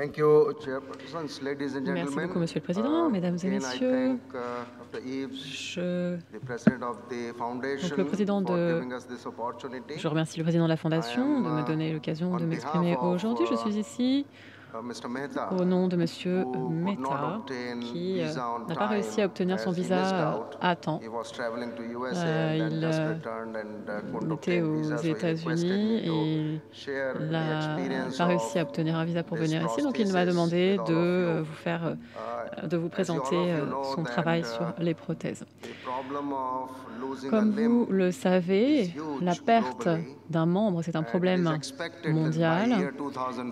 Thank you, Chairpersons, ladies and Merci gentlemen. beaucoup, Monsieur le Président, Mesdames et Again, I Messieurs. thank Dr. Eves, Je, the President of the donc, Foundation, le président for de, giving us this opportunity. je remercie le président de la Fondation de me donner l'occasion de m'exprimer aujourd'hui. Je suis ici Mr. Mehta, au nom de Monsieur who could not Mehta, obtain qui visa on n'a pas réussi à time obtenir son as he missed visa out. à temps. He was traveling to USA and then Il just returned and couldn't était obtain aux visa, so he requested États-Unis me to et share il the n'a experience pas réussi à of obtenir un visa pour this venir ici. Donc, il m'a prosthesis demandé with all de of vous faire, de vous you. As you all présenter of you know son that, travail sur les prothèses. the problem of losing a Comme limb vous le savez, is huge la perte globally, d'un membre, c'est un and it is problème expected that by mondial. year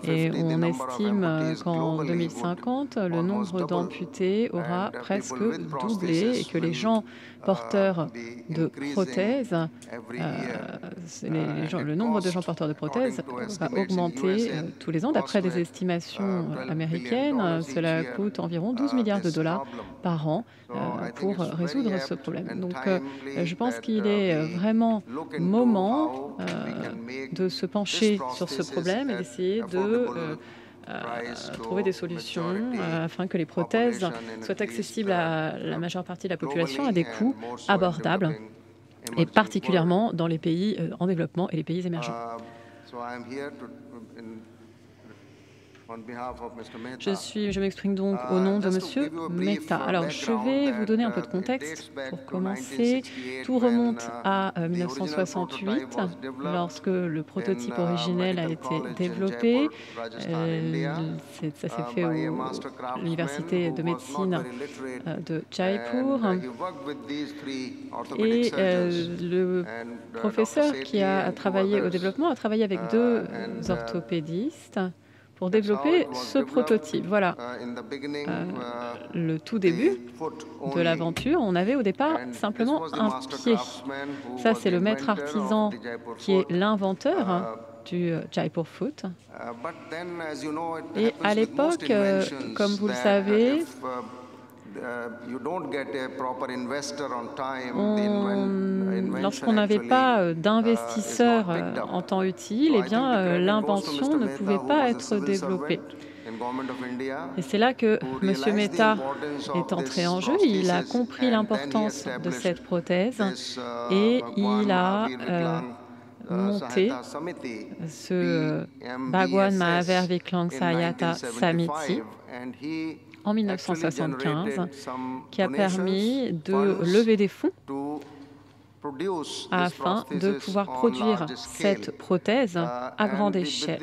Et 2050, the on number of estime amputees qu'en globally would 2050, le almost nombre double, d'amputés aura and presque people with doublé et prosthesis que les will gens porteurs be de increasing prothèses, every year. le nombre de gens porteurs de prothèses According to va estimates in augmenter USA, tous les ans. D'après des cost like, estimations 12 billion américaines, each cela year, coûte environ 12 milliards de this dollars problem. par an So I think pour it's very résoudre ce apt problème. and Donc, timely je pense that qu'il est we vraiment look into moment how we can make de se this pencher sur ce prosthesis problème et at d'essayer de affordable price to trouver des solutions majority afin que les prothèses population in soient at least, accessibles à la majeure partie de la population à globally des and coûts more so in abordables, developing, et emerging particulièrement dans les pays en développement et les pays émergents. world. So I am here to, on behalf of Mr. Mehta. Je m'exprime donc au nom de Just to Monsieur give you a brief, Mehta. Alors, je background vais vous donner un peu de that, contexte it dates back pour to commencer. 1968 Tout when, remonte à the original 1968, prototype was developed lorsque le prototype in, originel a Medical été College in développé. Jaipur, Rajasthan, India, Ça s'est fait by a à master craftsman l'université de who was not médecine very literate, de Jaipur. and he worked with these three orthopedic Et surgeons. le And, professeur Dr. qui a Sethi and two travaillé au others, développement a travaillé avec deux and, orthopédistes pour that's how développer it was ce developed. prototype. Voilà, In the beginning, le tout début the foot de only. l'aventure. On avait au départ And this simplement was the un master pied. craftsman who Ça, was c'est the le maître inventor of artisan the Jaipur qui est foot. l'inventeur du Jaipur Foot. But then, as you know, it Et happens à with most l'époque, inventions comme vous le that, savez, if, you don't get a proper investor on time, the invention lorsqu'on n'avait actually, pas is d'investisseurs not picked up. en temps utile, So eh I think the bien, credit goes to l'invention Mr. ne Mehta, pouvait who pas was a être civil développée. servant in Government of India, Et c'est là que who M. realized the Mehta importance of est entré this en jeu. Il a prosthesis, compris and then he l'importance de established cette prothèse this, et Bhagwan il a Mahavir Viklang, monté Sahayata Samiti, ce Bhagwan Mahavir Viklang in Sahayata Samiti 1975, and he en actually 1975, generated some qui a donations, permis de funds lever des fonds to produce this afin de prosthesis pouvoir on produire large scale. cette prothèse à And grande the échelle.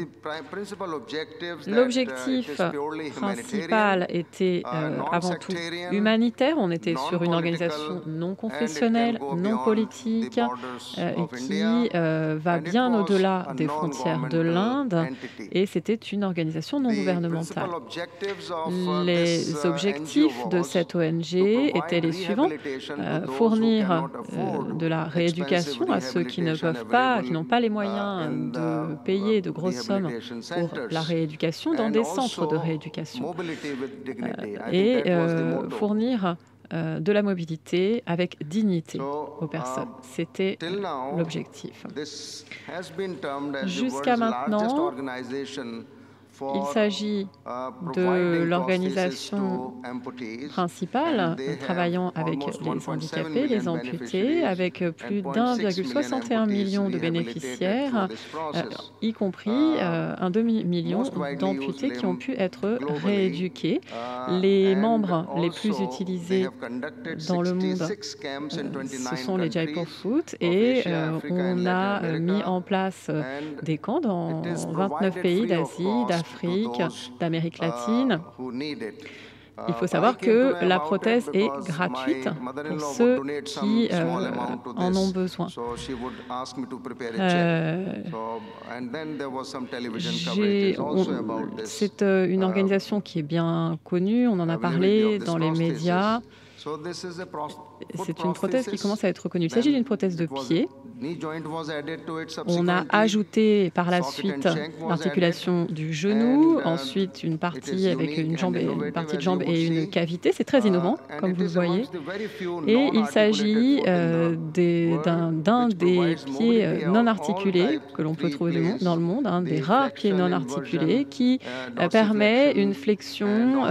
principal objectives that, L'objectif it is purely principal humanitarian, était avant tout non-sectarian, humanitaire. On était sur une non-political, organisation non and it can confessionnelle, go non beyond politique, the borders et of qui India, va and it bien was au-delà a des frontières de l'Inde. non-governmental entity. Et c'était une organisation non The gouvernementale. principal objectives of Les this objectifs de NGO cette was ONG to étaient les provide suivants: rehabilitation to those who fournir cannot afford de la rééducation à ceux qui ne peuvent pas, qui n'ont pas les moyens de payer de grosses sommes pour la rééducation dans des centres de rééducation, et fournir de la mobilité avec dignité aux personnes. C'était l'objectif. Jusqu'à maintenant, il s'agit de l'organisation principale travaillant avec les handicapés, les amputés, avec plus d'1,61 million de bénéficiaires, y compris un demi-million d'amputés qui ont pu être rééduqués. Les membres les plus utilisés dans le monde, ce sont les Jaipur Foot, et on a mis en place des camps dans 29 pays d'Asie, d'Afrique, d'Amérique latine. Il faut savoir que la prothèse est gratuite pour ceux qui en ont besoin. C'est une organisation qui est bien connue, on en a parlé dans les médias. C'est une prothèse qui commence à être reconnue. Il s'agit d'une prothèse de pied. On a ajouté par la suite l'articulation du genou, ensuite une partie avec une partie de jambe et une cavité. C'est très innovant, comme vous le voyez. Et il s'agit d'un des pieds non articulés que l'on peut trouver dans le monde, un des rares pieds non articulés qui permet une flexion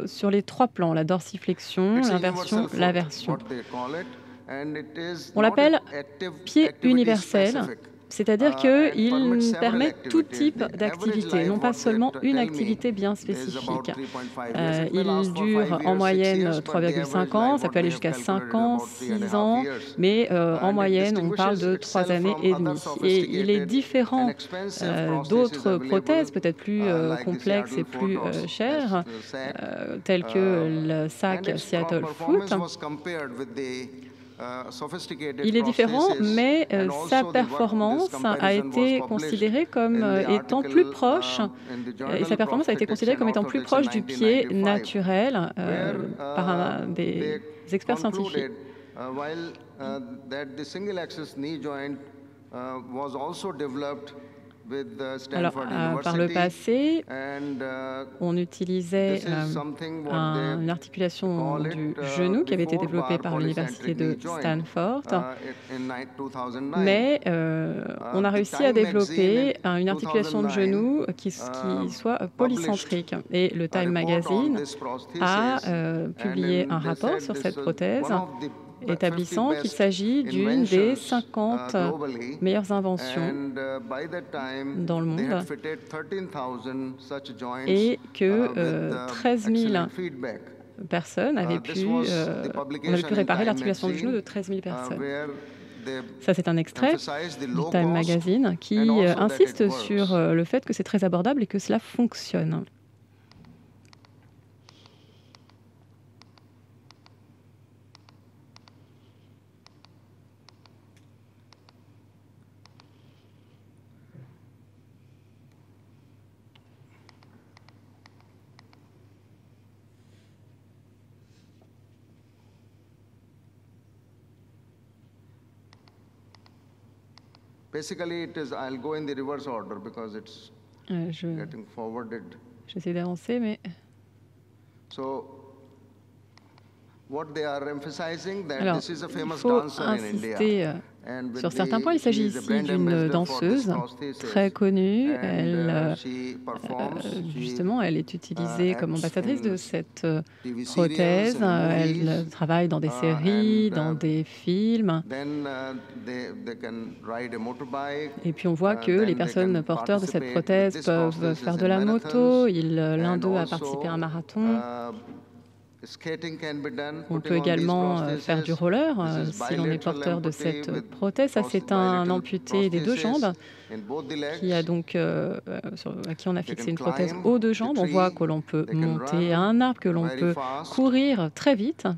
sur les 3 plans, la dorsiflexion, l'inversion, l'aversion. On l'appelle pied universel, c'est-à-dire qu'il permet tout type d'activité, non pas seulement une activité bien spécifique. Il dure en moyenne 3,5 ans, ça peut aller jusqu'à 5 ans, 6 ans, mais en moyenne, on parle de 3 années et demie. Et il est différent d'autres prothèses, peut-être plus complexes et plus chères, telles que le sac Seattle Foot. Il est différent, mais sa performance a été considérée comme étant plus proche, et sa performance a été considérée comme étant plus proche du pied naturel par des experts scientifiques. Alors, par le passé, on utilisait une articulation du genou qui avait été développée par l'université de Stanford, mais on a réussi à développer une articulation de genou qui soit polycentrique. Et le Time Magazine a publié un rapport sur cette prothèse, établissant qu'il s'agit d'une des 50 meilleures inventions dans le monde et que 13 000 personnes avaient pu réparer l'articulation du genou de 13 000 personnes. Ça, c'est un extrait du Time Magazine qui insiste sur le fait que c'est très abordable et que cela fonctionne. Basically, I'll go in the reverse order because it's getting forwarded. J'essaie d'avancer, mais... So, what they are emphasizing that Alors, this is a il famous faut dancer in India. insister sur certains points. Il s'agit ici d'une danseuse très connue. Elle, justement, elle est utilisée comme ambassadrice de cette prothèse. Elle travaille dans des séries, dans des films. Et puis on voit que les personnes porteurs de cette prothèse peuvent faire de la moto. L'un d'eux a participé à un marathon. On peut également faire du roller si l'on est porteur de cette prothèse. Ça, c'est un amputé des 2 jambes qui a donc, à qui on a fixé une prothèse aux 2 jambes. On voit que l'on peut monter à un arbre, que l'on peut courir très vite.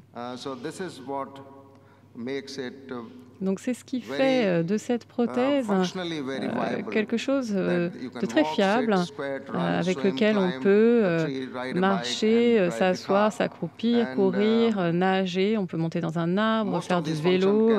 Donc c'est ce qui fait de cette prothèse quelque chose de très fiable avec lequel on peut marcher, s'asseoir, s'accroupir, courir, nager. On peut monter dans un arbre, faire du vélo,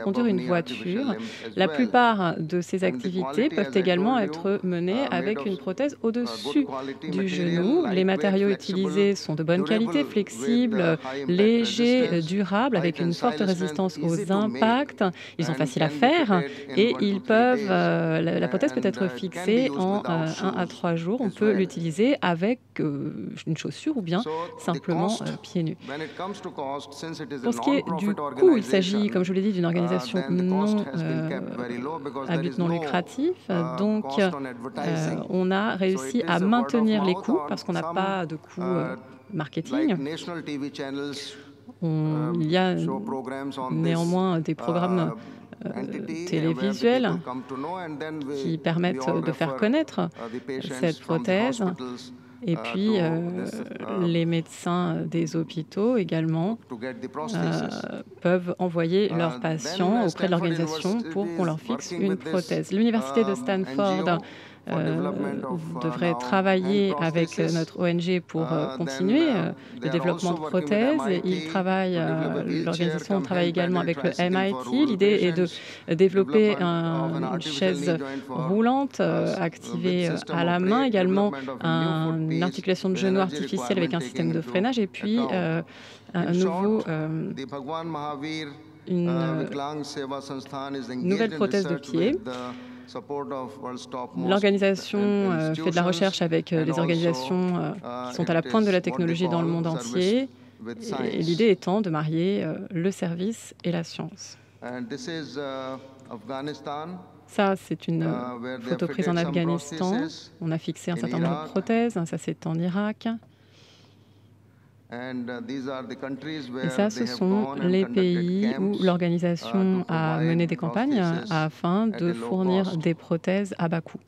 conduire une voiture. La plupart de ces activités peuvent également être menées avec une prothèse au-dessus du genou. Les matériaux utilisés sont de bonne qualité, flexibles, légers, durables, avec une forte résistance aux impacts. Ils sont faciles à faire et ils peuvent, la prothèse peut être fixée en 1 à 3 jours. On peut l'utiliser avec une chaussure ou bien simplement pieds nus. Pour ce qui est du coût, il s'agit, comme je vous l'ai dit, d'une organisation à but non lucratif. Donc, on a réussi à maintenir les coûts parce qu'on n'a pas de coût marketing. Il y a néanmoins des programmes télévisuels qui permettent de faire connaître cette prothèse. Et puis, les médecins des hôpitaux également peuvent envoyer leurs patients auprès de l'organisation pour qu'on leur fixe une prothèse. L'université de Stanford devrait travailler avec notre ONG pour continuer le développement de prothèses. L'organisation travaille également avec le MIT. L'idée est de développer une chaise roulante activée à la main, également une articulation de genou artificielle avec un système de freinage et puis une nouvelle prothèse de pied. L'organisation fait de la recherche avec les organisations qui sont à la pointe de la technologie dans le monde entier. Et l'idée étant de marier le service et la science. Ça, c'est une photo prise en Afghanistan. On a fixé un certain nombre de prothèses. Ça, c'est en Irak. Et ça, ce sont les pays où l'organisation a mené des campagnes afin de fournir des prothèses à bas coût.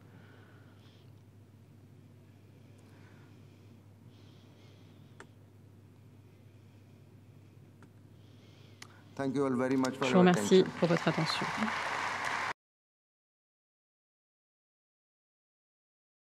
Je vous remercie pour votre attention.